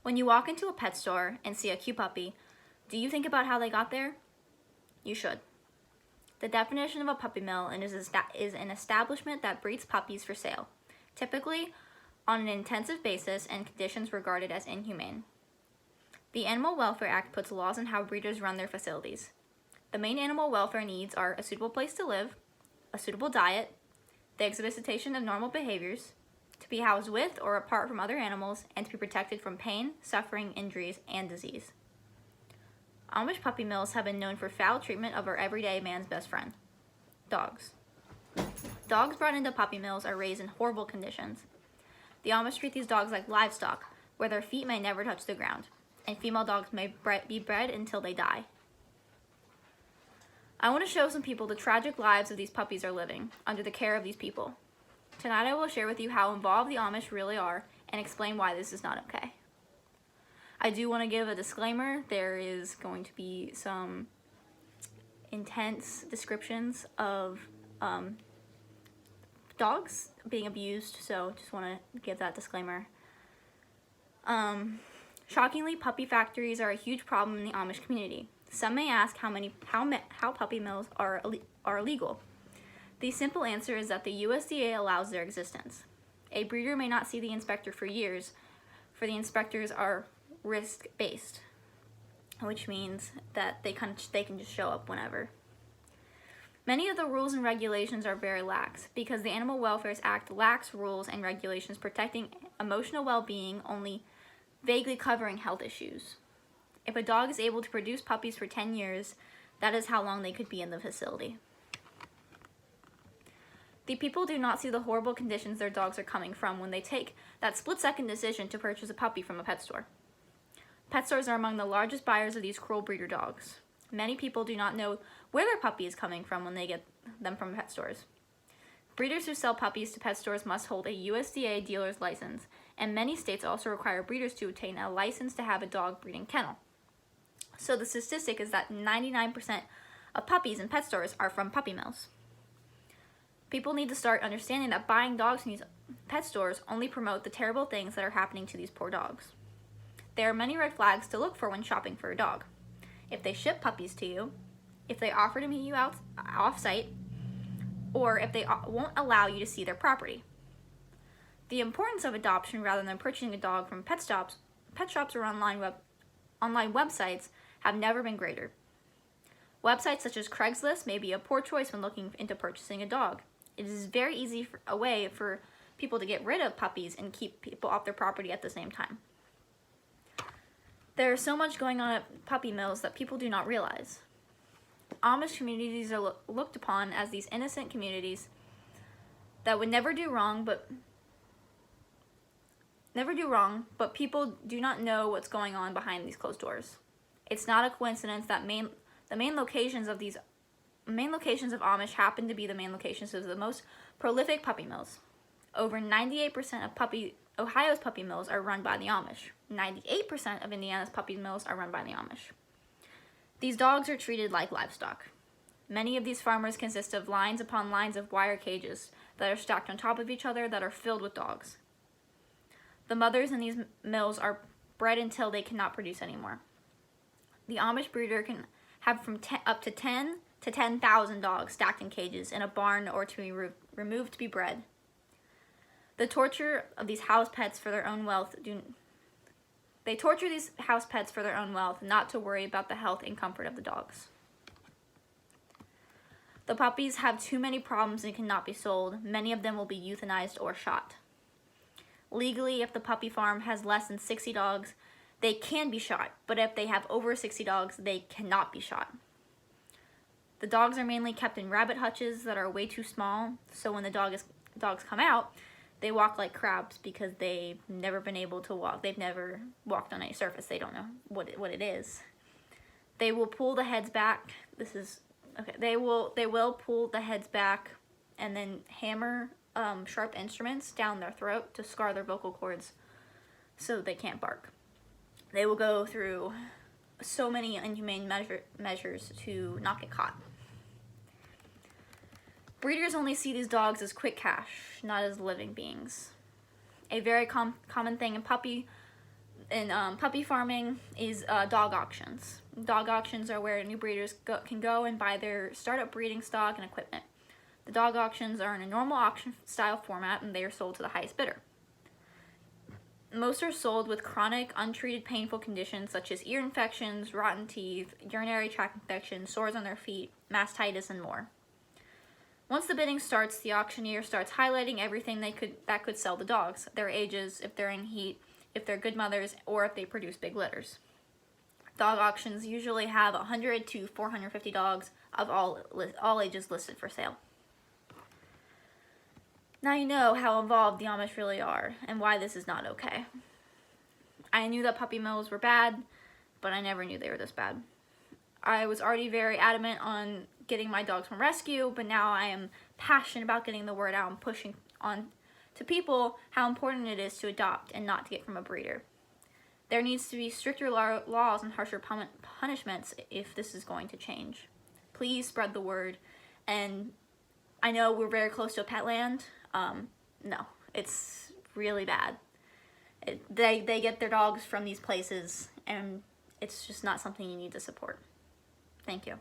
When you walk into a pet store and see a cute puppy, do you think about how they got there? You should. The definition of a puppy mill is an establishment that breeds puppies for sale, typically on an intensive basis and conditions regarded as inhumane. The Animal Welfare Act puts laws on how breeders run their facilities. The main animal welfare needs are a suitable place to live, a suitable diet, the exhibition of normal behaviors, to be housed with or apart from other animals, and to be protected from pain, suffering, injuries, and disease. Amish puppy mills have been known for foul treatment of our everyday man's best friend, dogs. Dogs brought into puppy mills are raised in horrible conditions. The Amish treat these dogs like livestock, where their feet may never touch the ground, and female dogs may be bred until they die. I want to show some people the tragic lives of these puppies are living under the care of these people. Tonight I will share with you how involved the Amish really are and explain why this is not okay. I do want to give a disclaimer. There is going to be some intense descriptions of dogs being abused, so just want to give that disclaimer. Shockingly, puppy factories are a huge problem in the Amish community. Some may ask how puppy mills are illegal. The simple answer is that the USDA allows their existence. A breeder may not see the inspector for years, for the inspectors are risk-based, which means that they can just show up whenever. Many of the rules and regulations are very lax because the Animal Welfare Act lacks rules and regulations protecting emotional well-being, only vaguely covering health issues. If a dog is able to produce puppies for 10 years, that is how long they could be in the facility. The people do not see the horrible conditions their dogs are coming from when they take that split-second decision to purchase a puppy from a pet store. Pet stores are among the largest buyers of these cruel breeder dogs. Many people do not know where their puppy is coming from when they get them from pet stores. Breeders who sell puppies to pet stores must hold a USDA dealer's license, and many states also require breeders to obtain a license to have a dog breeding kennel. So the statistic is that 99% of puppies in pet stores are from puppy mills. People need to start understanding that buying dogs from these pet stores only promote the terrible things that are happening to these poor dogs. There are many red flags to look for when shopping for a dog. If they ship puppies to you, if they offer to meet you off-site, or if they won't allow you to see their property. The importance of adoption rather than purchasing a dog from pet shops or online websites have never been greater. Websites such as Craigslist may be a poor choice when looking into purchasing a dog. It is very easy a way for people to get rid of puppies and keep people off their property at the same time. There is so much going on at puppy mills that people do not realize. Amish communities are looked upon as these innocent communities that would never do wrong, but people do not know what's going on behind these closed doors. It's not a coincidence that the main locations of Amish happen to be the main locations of the most prolific puppy mills. Over 98% of Ohio's puppy mills are run by the Amish. 98% of Indiana's puppy mills are run by the Amish. These dogs are treated like livestock. Many of these farmers consist of lines upon lines of wire cages that are stacked on top of each other that are filled with dogs. The mothers in these mills are bred until they cannot produce anymore. The Amish breeder can have up to 10 to 10,000 dogs stacked in cages in a barn or to be removed to be bred. The torture of these house pets for their own wealth They torture these house pets for their own wealth, not to worry about the health and comfort of the dogs. The puppies have too many problems and cannot be sold. Many of them will be euthanized or shot. Legally, if the puppy farm has less than 60 dogs, they can be shot, but if they have over 60 dogs, they cannot be shot. The dogs are mainly kept in rabbit hutches that are way too small, so when the dogs come out, they walk like crabs because they've never been able to walk. They've never walked on any surface. They don't know what it is. They will pull the heads back. They will pull the heads back and then hammer sharp instruments down their throat to scar their vocal cords so they can't bark. They will go through so many inhumane measures to not get caught. Breeders only see these dogs as quick cash, not as living beings. A very common thing in puppy in puppy farming is dog auctions. Dog auctions are where new breeders can go and buy their startup breeding stock and equipment. The dog auctions are in a normal auction style format and they are sold to the highest bidder. Most are sold with chronic, untreated, painful conditions such as ear infections, rotten teeth, urinary tract infections, sores on their feet, mastitis, and more. Once the bidding starts, the auctioneer starts highlighting everything that could sell the dogs: their ages, if they're in heat, if they're good mothers, or if they produce big litters. Dog auctions usually have 100 to 450 dogs of all ages listed for sale. Now you know how involved the Amish really are and why this is not okay. I knew that puppy mills were bad, but I never knew they were this bad. I was already very adamant on getting my dogs from rescue, but now I am passionate about getting the word out and pushing on to people how important it is to adopt and not to get from a breeder. There needs to be stricter laws and harsher punishments if this is going to change. Please spread the word. And I know we're very close to a pet land. No, it's really bad. They get their dogs from these places, and it's just not something you need to support. Thank you.